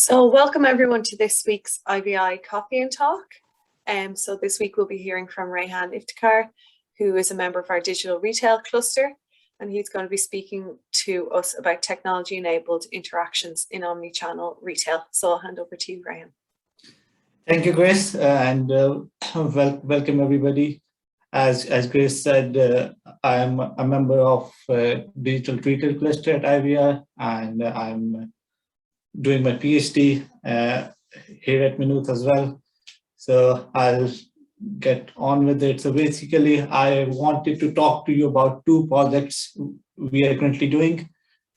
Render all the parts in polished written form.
So welcome everyone to this week's IBI Coffee and Talk. So this week we'll be hearing from Rehan Iftikhar, who is a member of our digital retail cluster, and he's going to be speaking to us about technology-enabled interactions in omni-channel retail. So I'll hand over to you, Rehan. Thank you, Grace, and welcome everybody. As Grace said, I'm a member of digital retail cluster at IBI, and I'm doing my PhD here at Maynooth as well. So I'll get on with it. So basically, I wanted to talk to you about two projects we are currently doing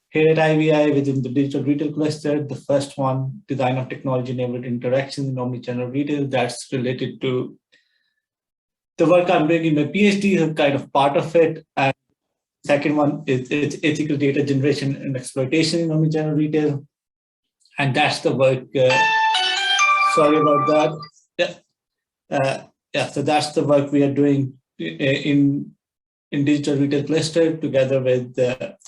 here at IBI within the digital retail cluster. The first one, design of technology-enabled interactions in omnichannel retail. That's related to the work I'm doing in my PhD, is kind of part of it. And second one is ethical data generation and exploitation in omnichannel retail. And that's the work, sorry about that. So that's the work we are doing in digital retail cluster together with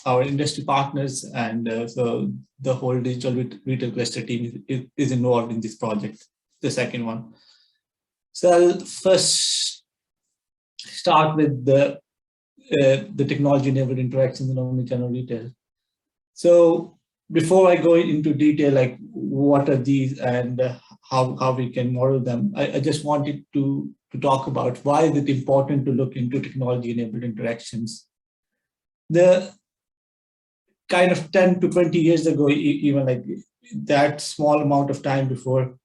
our industry partners. And so the whole digital retail cluster team is involved in this project, the second one. So I'll first start with the technology-enabled interactions in omnichannel retail. So before I go into detail, like what are these and how we can model them, I just wanted to talk about why is it important to look into technology-enabled interactions. The kind of 10 to 20 years ago, even like that small amount of time before,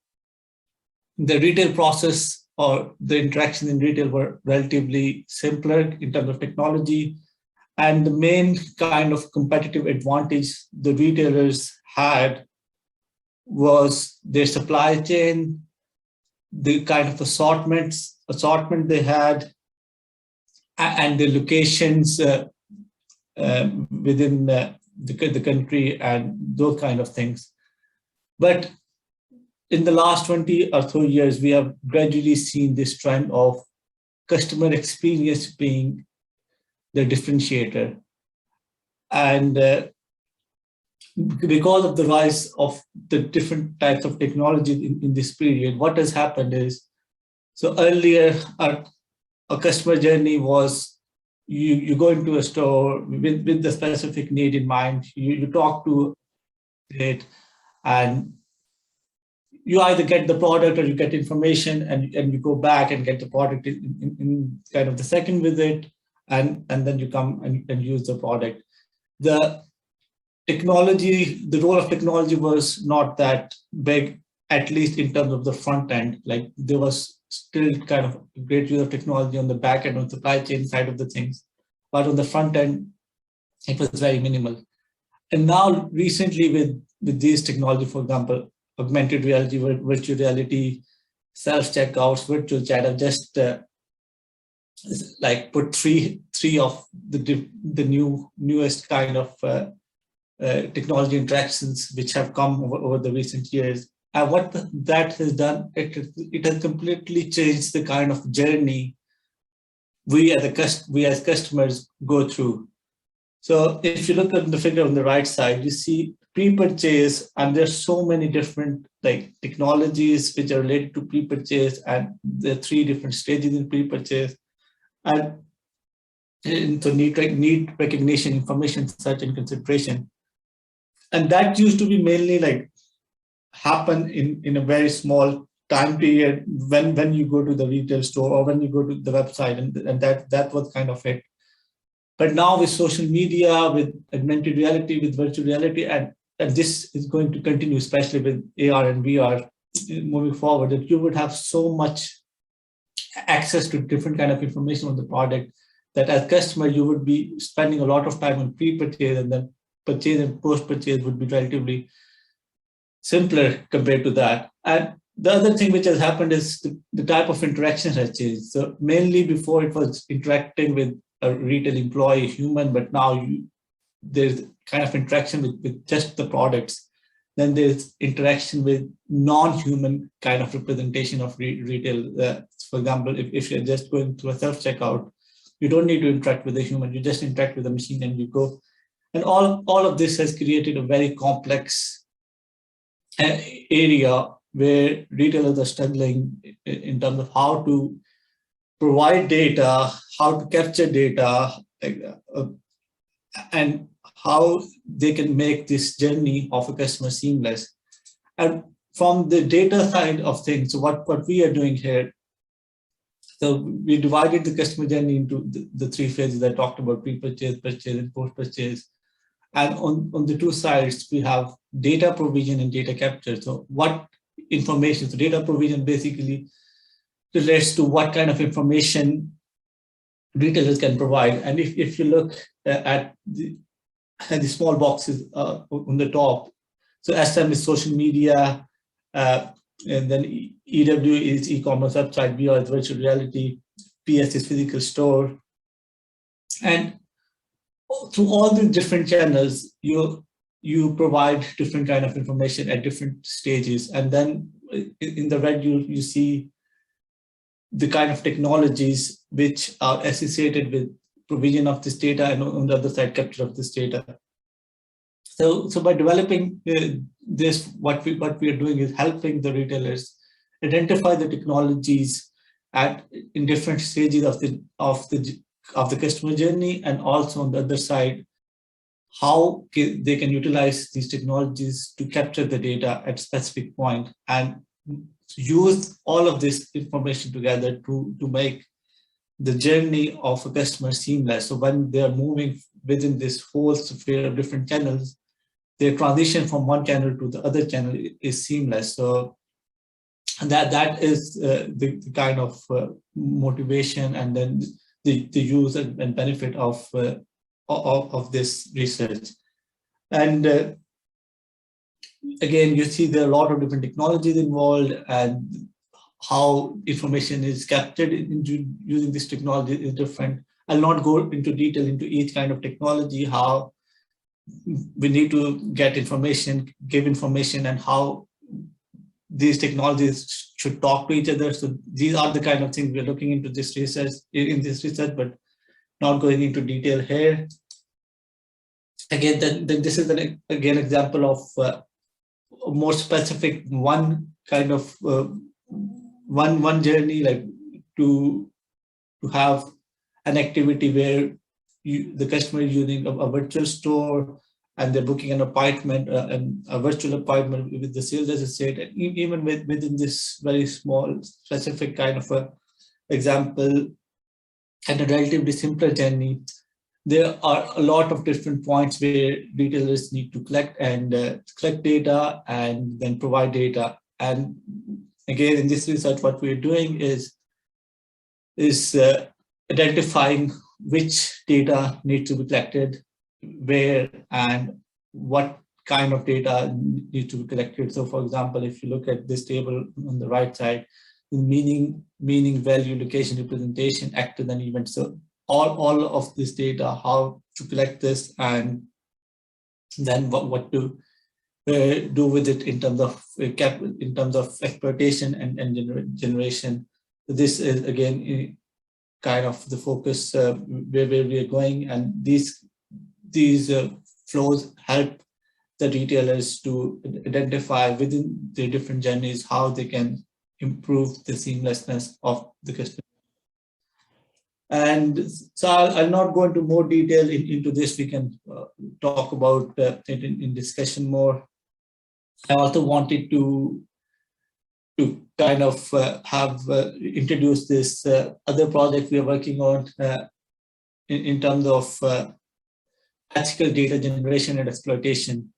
the retail process or the interactions in retail were relatively simpler in terms of technology. And the main kind of competitive advantage the retailers had was their supply chain, the kind of assortment they had, and the locations within the country and those kind of things. But in the last 20 or so years, we have gradually seen this trend of customer experience being the differentiator. And because of the rise of the different types of technology in this period, what has happened is, so earlier a customer journey was you go into a store with the specific need in mind, you talk to it, and you either get the product or you get information, and you go back and get the product in kind of the second visit. And then you come and use the product. The technology, the role of technology was not that big, at least in terms of the front end. Like there was still kind of a great use of technology on the back end, on the supply chain side of the things. But on the front end, it was very minimal. And now recently with these technology, for example, augmented reality, virtual reality, self-checkouts, virtual chat, I've just like put three of the newest kind of technology interactions which have come over the recent years. And what that has done, it has completely changed the kind of journey we as customers go through. So if you look at the figure on the right side, you see pre-purchase, and there's so many different like technologies which are related to pre-purchase, and there are 3 different stages in pre-purchase. And so need recognition, information search, and consideration. And that used to be mainly like happen in a very small time period when you go to the retail store or when you go to the website, and that was kind of it. But now with social media, with augmented reality, with virtual reality, and this is going to continue, especially with AR and VR moving forward, that you would have so much access to different kind of information on the product that as customer, you would be spending a lot of time on pre-purchase, and then purchase and post-purchase would be relatively simpler compared to that. And the other thing which has happened is the type of interaction has changed. So mainly before it was interacting with a retail employee, human, but now there's kind of interaction with just the products. Then there's interaction with non-human kind of representation of retail. For example, if you're just going through a self-checkout, you don't need to interact with a human, you just interact with the machine and you go. And all of this has created a very complex area where retailers are struggling in terms of how to provide data, how to capture data, and how they can make this journey of a customer seamless. And from the data side of things, so what we are doing here, so we divided the customer journey into the three phases I talked about: pre-purchase, purchase, and post-purchase. And on the two sides, we have data provision and data capture. So what information, so data provision basically relates to what kind of information retailers can provide. And if you look at the small boxes on the top, so SM is social media, and then EW is e-commerce website, VR is virtual reality, PS is physical store. And through all the different channels, you provide different kind of information at different stages. And then in the red, you see the kind of technologies which are associated with provision of this data, and on the other side, capture of this data. So by developing this, what we are doing is helping the retailers identify the technologies in different stages of the customer journey, and also on the other side, how they can utilize these technologies to capture the data at a specific point and use all of this information together to make the journey of a customer seamless. So when they are moving within this whole sphere of different channels, their transition from one channel to the other channel is seamless. So that is the kind of motivation, and then the use and benefit of this research. And again, you see there are a lot of different technologies involved, and how information is captured using this technology is different. I'll not go into detail into each kind of technology, how we need to get information, give information, and how these technologies should talk to each other. So these are the kind of things we're looking into this research, but not going into detail here. Again, then this is an example of a more specific one kind of one journey, like to have an activity where the customer is using a virtual store, and they're booking an appointment, a virtual appointment with the sales associate. And even within this very small specific kind of a example and a relatively simpler journey, there are a lot of different points where retailers need to collect data and then provide data. And again, in this research, what we're doing is identifying which data needs to be collected, where, and what kind of data needs to be collected. So for example, if you look at this table on the right side, meaning, value, location, representation, actors, and events. So all of this data, how to collect this, and then what to do with it in terms of exploitation and generation. So this is again kind of the focus where we are going, and these flows help the retailers to identify within their different journeys how they can improve the seamlessness of the customer. And so I'll not go into more detail into this. We can talk about it in discussion more. I also wanted to kind of have introduced this other project we are working on in terms of ethical data generation and exploitation.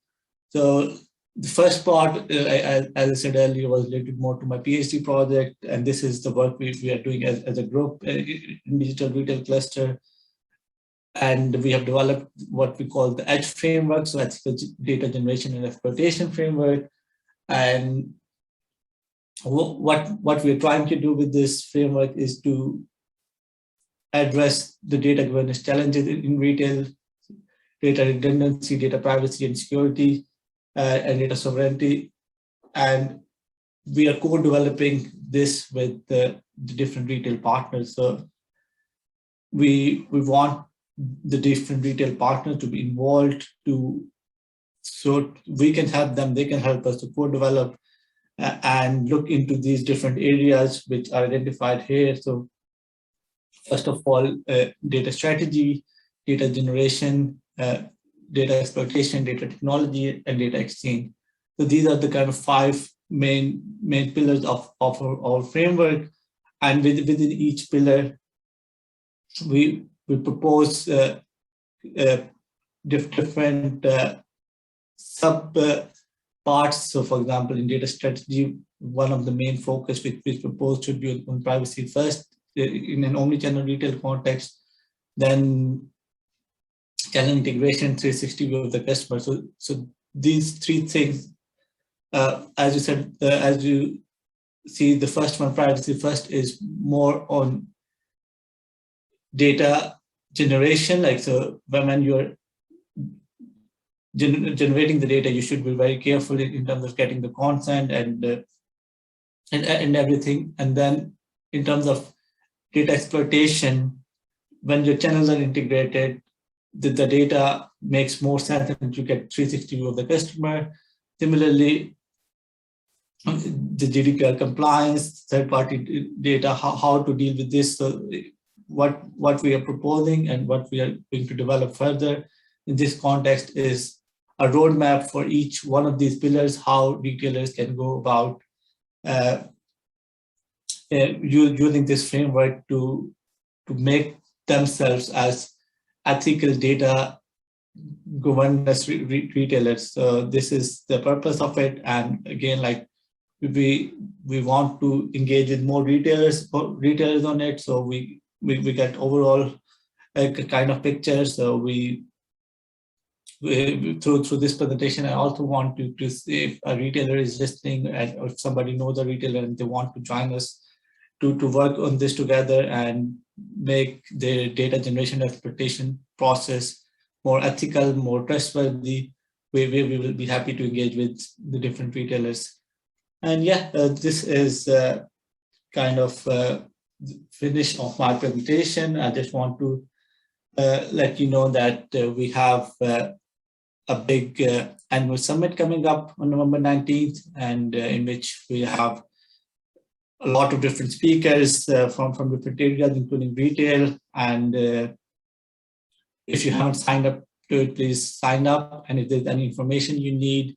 So the first part, as I said earlier, was related more to my PhD project, and this is the work we are doing as a group in Digital Retail Cluster. And we have developed what we call the EDGE framework, so ethical data generation and exploitation framework. And what we're trying to do with this framework is to address the data governance challenges in retail, data redundancy, data privacy and security, and data sovereignty. And we are co-developing this with the different retail partners. So we want the different retail partners to be involved, so we can help them, they can help us to co-develop and look into these different areas which are identified here. So first of all, data strategy, data generation, data exploitation, data technology, and data exchange. So these are the kind of five main pillars of our framework. And within each pillar, we propose different sub parts. So for example, in data strategy, one of the main focus which we propose should be on privacy first in an omni-channel retail context, then channel integration, 360 view of the customer. So these three things, as you said, as you see, the first one, privacy first, is more on data generation. Like, so when you're generating the data, you should be very careful in terms of getting the consent and everything. And then in terms of data exploitation, when your channels are integrated, the data makes more sense and you get 360 view of the customer. Similarly, the GDPR compliance, third-party data, how to deal with this. So what we are proposing and what we are going to develop further in this context is a roadmap for each one of these pillars, how retailers can go about using this framework to make themselves as ethical data governance retailers. So this is the purpose of it. And again, like we want to engage with more retailers on it. So we get overall a kind of picture. So we through this presentation, I also want to see if a retailer is listening and or if somebody knows a retailer and they want to join us to work on this together and make the data generation exploitation process more ethical, more trustworthy. We will be happy to engage with the different retailers. And yeah, this is kind of finish of my presentation. I just want to let you know that we have a big annual summit coming up on November 19th, and in which we have a lot of different speakers from different areas, including retail. And if you haven't signed up to it, please sign up. And if there's any information you need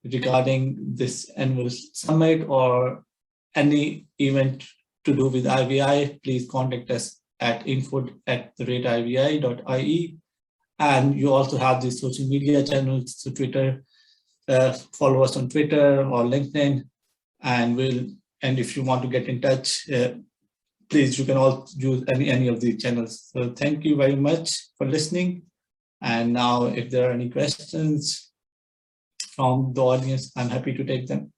regarding this annual summit or any event to do with IVI, please contact us at info@ivi.ie. And you also have the social media channels, so Twitter, follow us on Twitter or LinkedIn, and if you want to get in touch, please, you can all use any of these channels. So thank you very much for listening. And now if there are any questions from the audience, I'm happy to take them.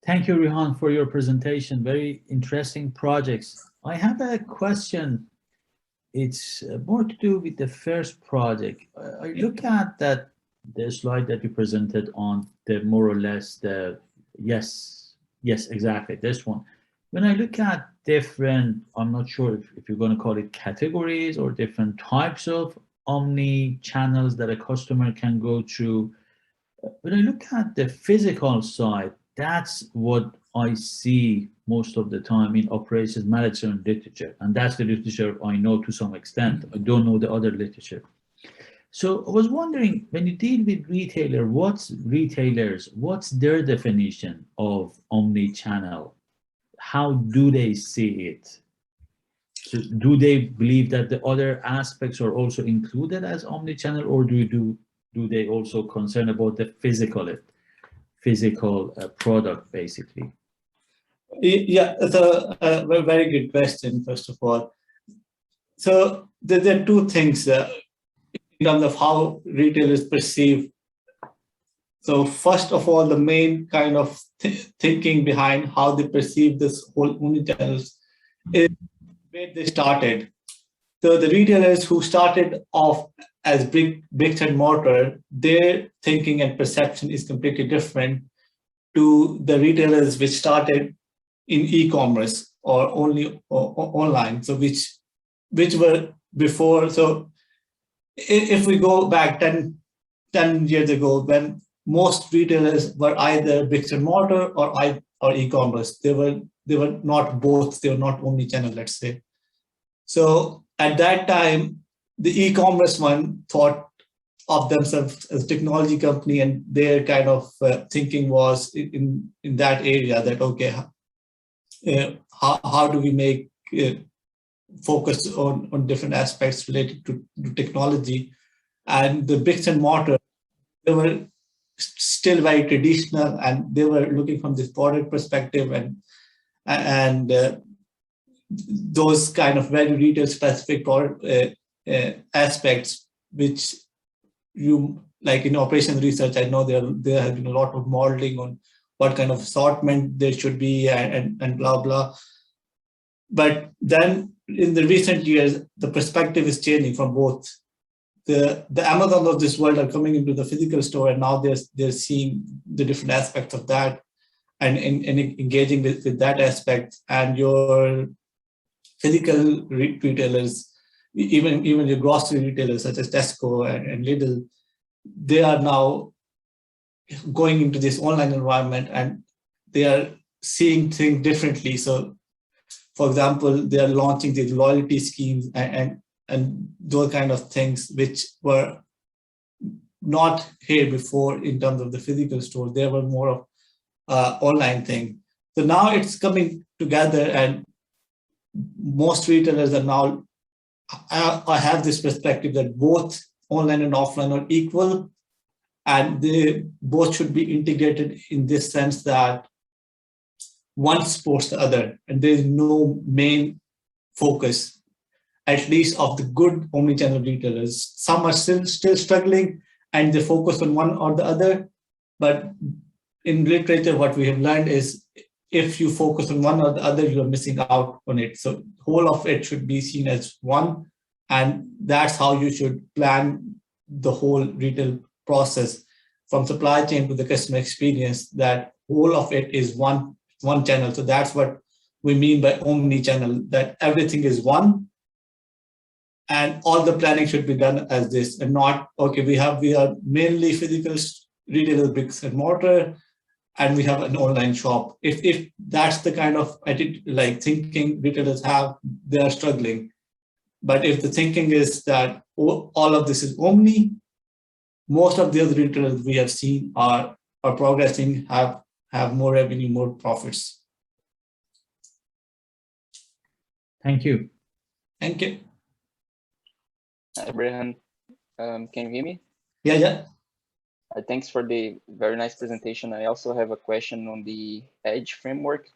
Thank you, Rehan, for your presentation. Very interesting projects. I have a question. It's more to do with the first project. I look at the slide that you presented on the more or less the, yes, exactly, this one. When I look at different, I'm not sure if you're going to call it categories or different types of omni channels that a customer can go through. When I look at the physical side, that's what I see most of the time in operations management literature. And that's the literature I know to some extent. I don't know the other literature. So I was wondering, when you deal with what's their definition of omni-channel? How do they see it? So do they believe that the other aspects are also included as omni-channel, or do they also concern about the physical product, basically? Yeah, so a very good question, first of all. So there are two things in terms of how retailers perceive. So first of all, the main kind of thinking behind how they perceive this whole omnichannels is where they started. So the retailers who started off as bricks and mortar, their thinking and perception is completely different to the retailers which started in e-commerce or only online. So which were before. So if we go back 10 years ago, when most retailers were either bricks and mortar or e-commerce, they were not both, they were not omni-channel, let's say. So at that time, the e-commerce one thought of themselves as a technology company, and their kind of thinking was in that area that, okay, how do we make focus on different aspects related to technology. And the bricks and mortar, they were still very traditional, and they were looking from this product perspective and those kind of very retail specific product aspects, which you like in operation research. I know there has been a lot of modeling on what kind of assortment there should be and blah blah. But then in the recent years, the perspective is changing from both. The Amazon of this world are coming into the physical store, and now they're seeing the different aspects of that and engaging with that aspect. And your physical retailers, even your grocery retailers such as Tesco and Lidl, they are now going into this online environment, and they are seeing things differently. So, for example, they are launching these loyalty schemes and those kind of things, which were not here before in terms of the physical store. They were more of online thing. So now it's coming together, and most retailers are now, I have this perspective that both online and offline are equal, and they both should be integrated in this sense that one supports the other, and there is no main focus, at least of the good omnichannel retailers. Some are still struggling, and they focus on one or the other. But in literature, what we have learned is if you focus on one or the other, you are missing out on it. So whole of it should be seen as one, and that's how you should plan the whole retail process from supply chain to the customer experience, that whole of it is one channel. So that's what we mean by omni-channel, that everything is one, and all the planning should be done as this, and not, okay, we are mainly physical retailers, bricks and mortar, and we have an online shop. If that's the kind of thinking retailers have, they are struggling. But if the thinking is that all of this is omni, most of the other retailers we have seen are progressing, have more revenue, more profits. Thank you. Thank you. Hi, Rehan. Can you hear me? Yeah. Thanks for the very nice presentation. I also have a question on the Edge framework,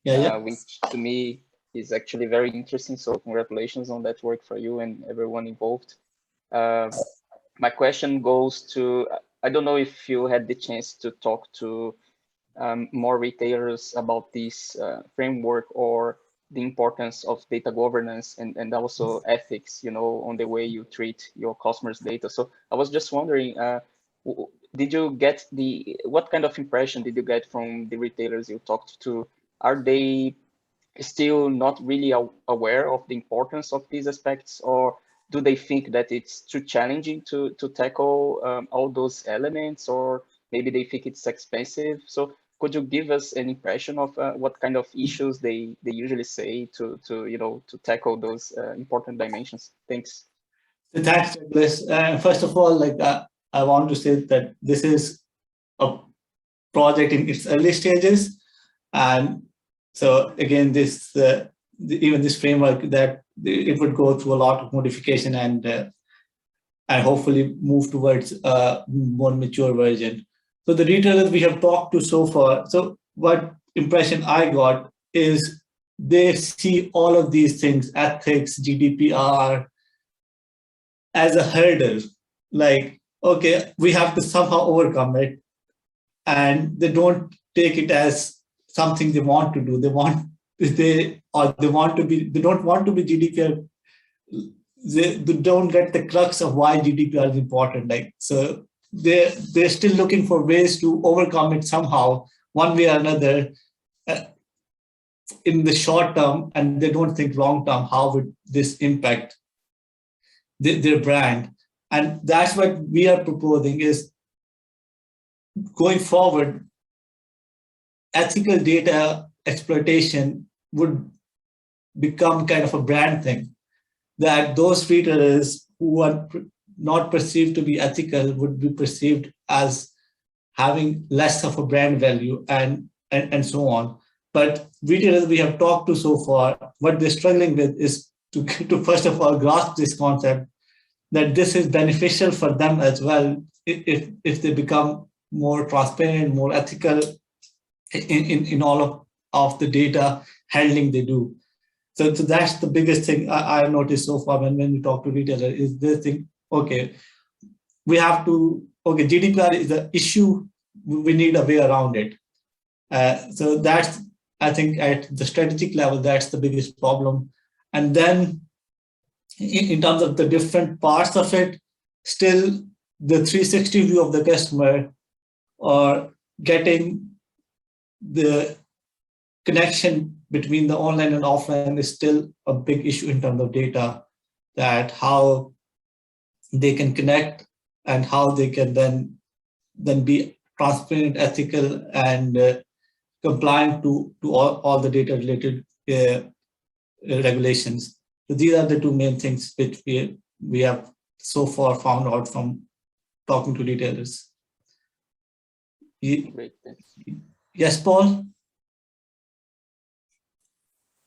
which to me is actually very interesting. So congratulations on that work for you and everyone involved. My question goes to, I don't know if you had the chance to talk to more retailers about this framework, or the importance of data governance and also ethics, on the way you treat your customers' data. So I was just wondering, did you get what kind of impression did you get from the retailers you talked to? Are they still not really aware of the importance of these aspects, or do they think that it's too challenging to tackle all those elements, or maybe they think it's expensive? So could you give us an impression of what kind of issues they usually say to tackle those important dimensions? Thanks. Thanks, Douglas. First of all, I want to say that this is a project in its early stages, and so again, even this framework, that it would go through a lot of modification and hopefully move towards a more mature version. So the retailers we have talked to so far, so what impression I got is they see all of these things, ethics, GDPR, as a hurdle. Like, okay, we have to somehow overcome it, and they don't take it as something they want to do. They don't want to be GDPR. They don't get the crux of why GDPR is important. So they're still looking for ways to overcome it somehow, one way or another, in the short term, and they don't think long term, how would this impact their brand. And that's what we are proposing is going forward, ethical data exploitation would become kind of a brand thing, that those retailers who are not perceived to be ethical would be perceived as having less of a brand value and so on. But retailers we have talked to so far, what they're struggling with is to first of all grasp this concept that this is beneficial for them as well if they become more transparent, more ethical in all of the data handling they do. So that's the biggest thing I've noticed so far when we talk to retailers is they think, okay, we have to, okay, GDPR is an issue, we need a way around it. So that's, I think at the strategic level, that's the biggest problem. And then in terms of the different parts of it, still the 360 view of the customer or getting the connection between the online and offline is still a big issue in terms of data, that how they can connect and how they can then be transparent, ethical, and compliant to all the data related regulations. So these are the two main things which we have so far found out from talking to retailers. Great, thanks. Yes, Paul?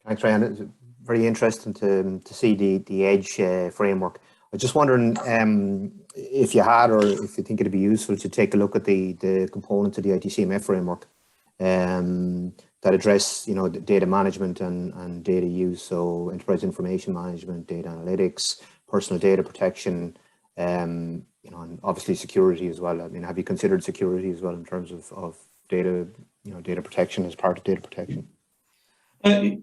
Thanks, Rehan. It's very interesting to see the Edge framework. I was just wondering if you had, or if you think it'd be useful to take a look at the components of the ITCMF framework that address, you know, the data management and data use. So enterprise information management, data analytics, personal data protection, you know, and obviously security as well. I mean, have you considered security as well in terms of data, you know, data protection as part of data protection?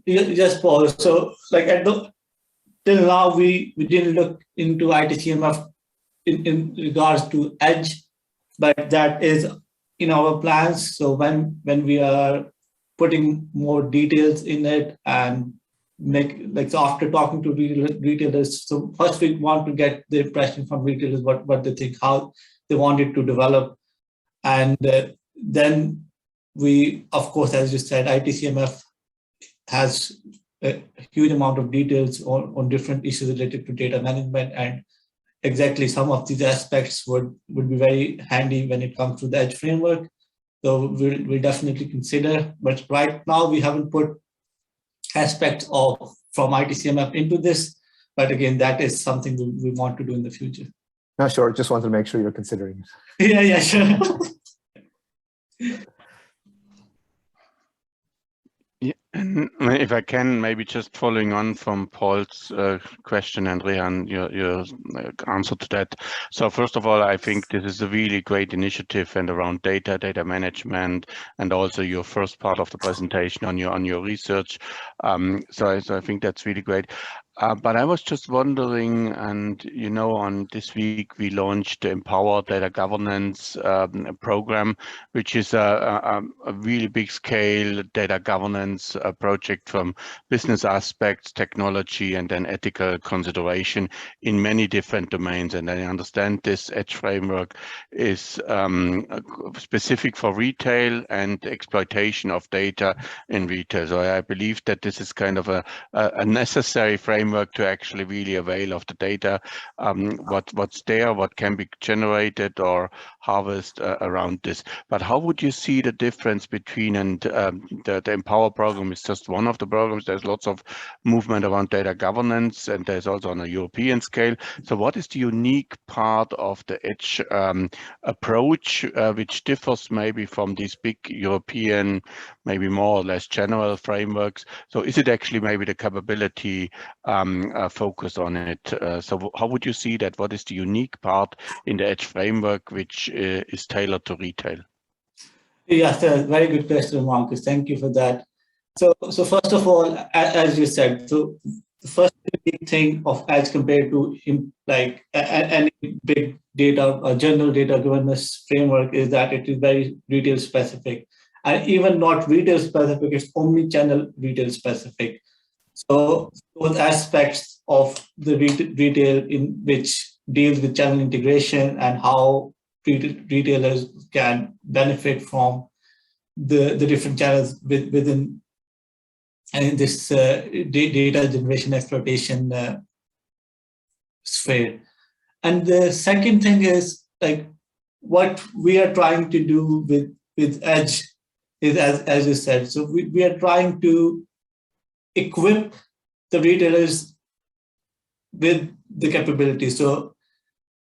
Yes, Paul. So like till now, we didn't look into ITCMF in regards to Edge, but that is in our plans. So when we are putting more details in it and so after talking to retailers, so first we want to get the impression from retailers what they think, how they want it to develop, and then we, of course, as you said, ITCMF has a huge amount of details on different issues related to data management, and exactly some of these aspects would be very handy when it comes to the Edge framework. So we'll definitely consider, but right now we haven't put aspects from ITCMF into this, but again, that is something we want to do in the future. No, sure. Just wanted to make sure you're considering it. Yeah, sure. Yeah, and if I can, maybe just following on from Paul's question and Rehan, your answer to that. So first of all, I think this is a really great initiative and around data management, and also your first part of the presentation on your research. So I think that's really great. But I was just wondering, and you know, on this week we launched the Empower Data Governance program, which is a really big scale data governance project from business aspects, technology, and then ethical consideration in many different domains. And I understand this Edge framework is specific for retail and exploitation of data in retail. So I believe that this is kind of a necessary framework to actually really avail of the data, what's there, what can be generated or harvested around this. But how would you see the difference between, and the Empower program is just one of the programs, there's lots of movement around data governance, and there's also on a European scale. So what is the unique part of the Edge approach, which differs maybe from these big European, maybe more or less general frameworks? So is it actually maybe the capability focus on it? So how would you see that? What is the unique part in the Edge framework which is tailored to retail? Yes, a very good question, Marcus. Thank you for that. So first of all, as you said, so the first big thing of Edge compared to like any big data or general data governance framework is that it is very retail specific, and even not retail specific, it's omni-channel retail specific. So those aspects of the retail in which deals with channel integration and how retailers can benefit from the different channels within this data generation exploitation sphere. And the second thing is like what we are trying to do with Edge is as you said. So we are trying to equip the retailers with the capability. So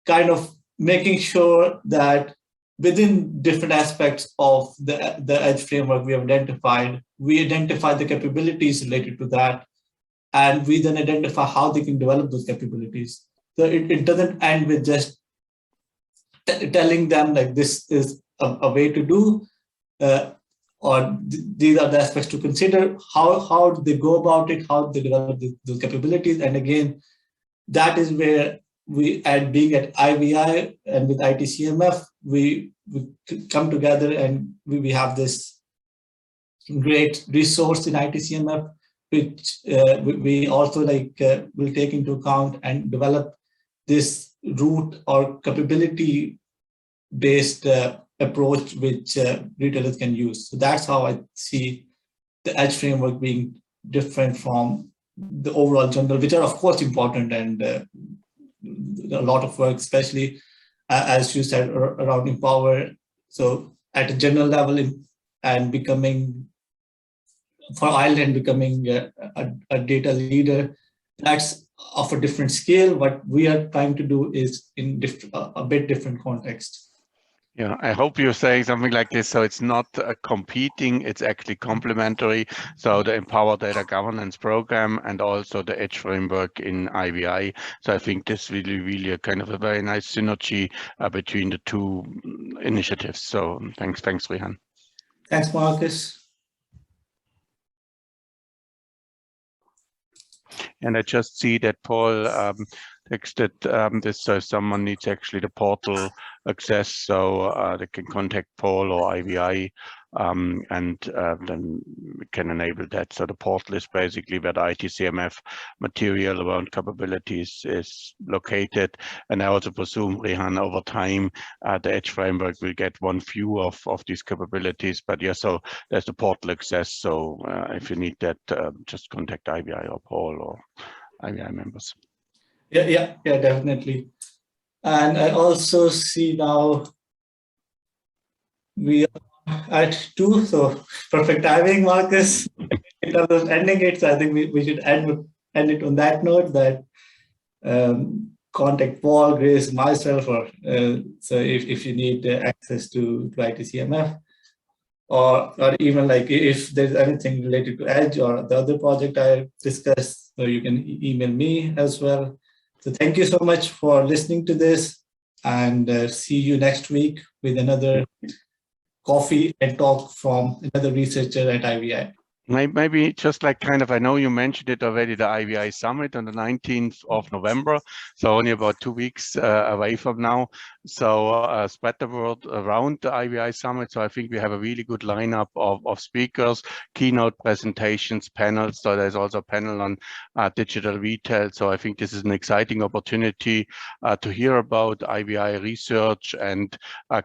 kind of making sure that within different aspects of the Edge framework we identify the capabilities related to that, and we then identify how they can develop those capabilities. So it doesn't end with just telling them like this is a way to do, or these are the aspects to consider. How do they go about it? How do they develop those capabilities? And again, that is where we, being at IVI and with ITCMF, we come together and we have this great resource in ITCMF, which we also will take into account and develop this route or capability based approach which retailers can use. So that's how I see the Edge framework being different from the overall general, which are of course important and a lot of work, especially as you said, around Empower. So at a general level and becoming, for Ireland, becoming a data leader, that's of a different scale. What we are trying to do is in a bit different context. Yeah, I hope you're saying something like this. So it's not competing, it's actually complementary. So the Empower Data Governance Program and also the Edge framework in IVI. So I think this really a kind of a very nice synergy between the two initiatives. So thanks, Rehan. Thanks, Marcus. And I just see that Paul texted this, so someone needs actually the portal access, so they can contact Paul or IVI, and then we can enable that. So the portal is basically where the ITCMF material around capabilities is located. And I also presume, Rehan, over time, the Edge framework will get one view of these capabilities. But yeah, so there's the portal access. So if you need that, just contact IVI or Paul or IVI members. Yeah, definitely. And I also see now we are at 2, so perfect timing, Marcus. In terms of ending it, so I think we should end it on that note that contact Paul, Grace, myself, or so if you need access to ITCMF, or even like if there's anything related to Edge or the other project I discussed, so you can email me as well. So thank you so much for listening to this, and see you next week with another coffee and talk from another researcher at IVI. Maybe just like kind of, I know you mentioned it already, the IVI Summit on the 19th of November, so only about 2 weeks away from now. So spread the word around the IVI Summit. So I think we have a really good lineup of speakers, keynote presentations, panels. So there's also a panel on digital retail. So I think this is an exciting opportunity to hear about IVI research and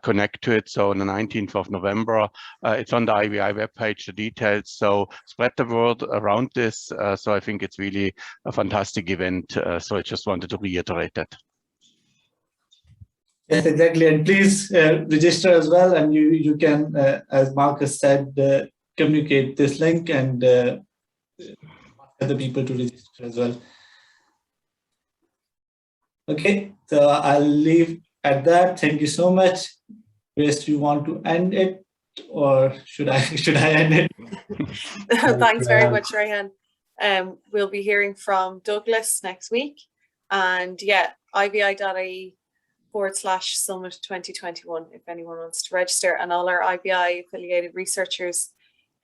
connect to it. So on the 19th of November, it's on the IVI webpage, the details. So spread the word around this. So I think it's really a fantastic event. So I just wanted to reiterate that. Yes, exactly. And please register as well. And you can, as Marcus said, communicate this link and other people to register as well. Okay, so I'll leave at that. Thank you so much. Grace, do you want to end it? Or should I end it? Thanks very much, Rehan. We'll be hearing from Douglas next week, and yeah, ivi.ie/summit 2021 if anyone wants to register. And all our IVI affiliated researchers,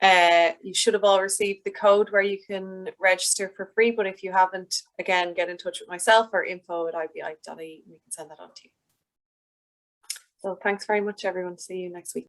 you should have all received the code where you can register for free, but if you haven't, again, get in touch with myself or info@ivi.ie and we can send that on to you. So thanks very much, everyone. See you next week.